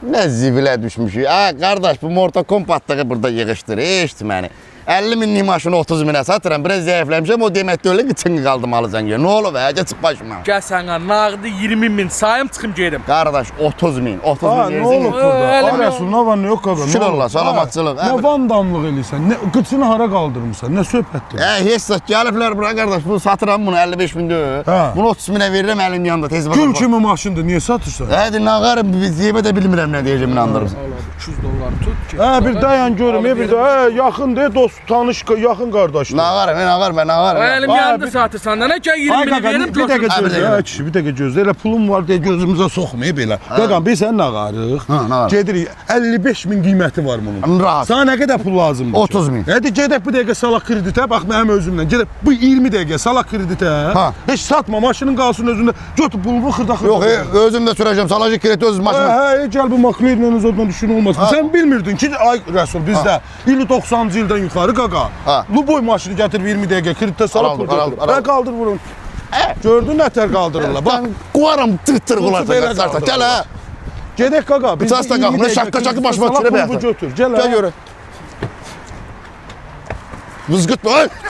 Nə zibilə düşmüşük. Qardaş, bu Morta Kompatlığı burada yığışdır, eşit məni. 50 minlik maşını 30 minə satıram, biraz zəifləmişəm, o demək də öyle qıçını qaldım alıcan gör. Nə olub geçip başıma. Gəl sənə nağdı 20 min sayım çıxım gedim. Qardaş, 30 min, 30 min Ne olur burada? Ay Resul, ne var ne yok kadar. Şükür Allah, salamatçılıq. Ne vandamlıq eləyirsən, ne qıçını hara qaldırmısan, ne söhbətdir? Heç saat gəliblər bura qardaş, bunu satıram bunu 55 min deyil. Hə. Bunu 30 minə verirəm əlin yanında tez Gül kimi maşındır, niye satırsan? Hadi nağarım, biz yemə də bilmirəm nə deyəcəm, inandırırsan. 200 dollar tut ki. Bir dayan görüm, bir de yaxın de dost, tanış, yaxın qardaşdır. Nağarım. Elim yandı satırsan da nə ki 20 Ay min qaqa, verim bir dəqiqə Ha, bir gözlə, dəqiqə. ay kişi, bir dəqiqə gözlə, elə pulum var deyə gözümüzə soxmayıb belə. Qaqam, biz sən nağarıq, nağarıq. gedirik, 55 min qiyməti var bunun. Rahat. Sana nə qədər pul lazımdır? 30 min. Hadi gedək bir dəqiqə salaq kreditə, bax mənim özümlə, gedək bu 20 dəqiqə salaq kreditə. Ha. Heç satma, maşının qalsın özündə, götür pulumu xırda-xırda. Yox, özüm də sürəcəm, salacı kredi öz maşını. Gəl bu maklerlə özündən düşün olmaz. Sən bilmirdin ki, ay Rəsul, bizdə 90-cı ildən yuxarı qaqa. Ha. Luboy maşını gətirib 20 dəqiqə kreditə salıb pul götürür. Araldır. Qaldır vurun. Gördün nətər qaldırırlar. Bax, Ben qovaram tır Qulsu belə qulacaq. Gəl qaldırırlar. ha. gedək qaqa. Bıçaq da qalxmır, şaqqa çakı başıma salaq çürə pulumu bəyəxtər. götür. Gəl Gəl ha. görün. Vızgıtma.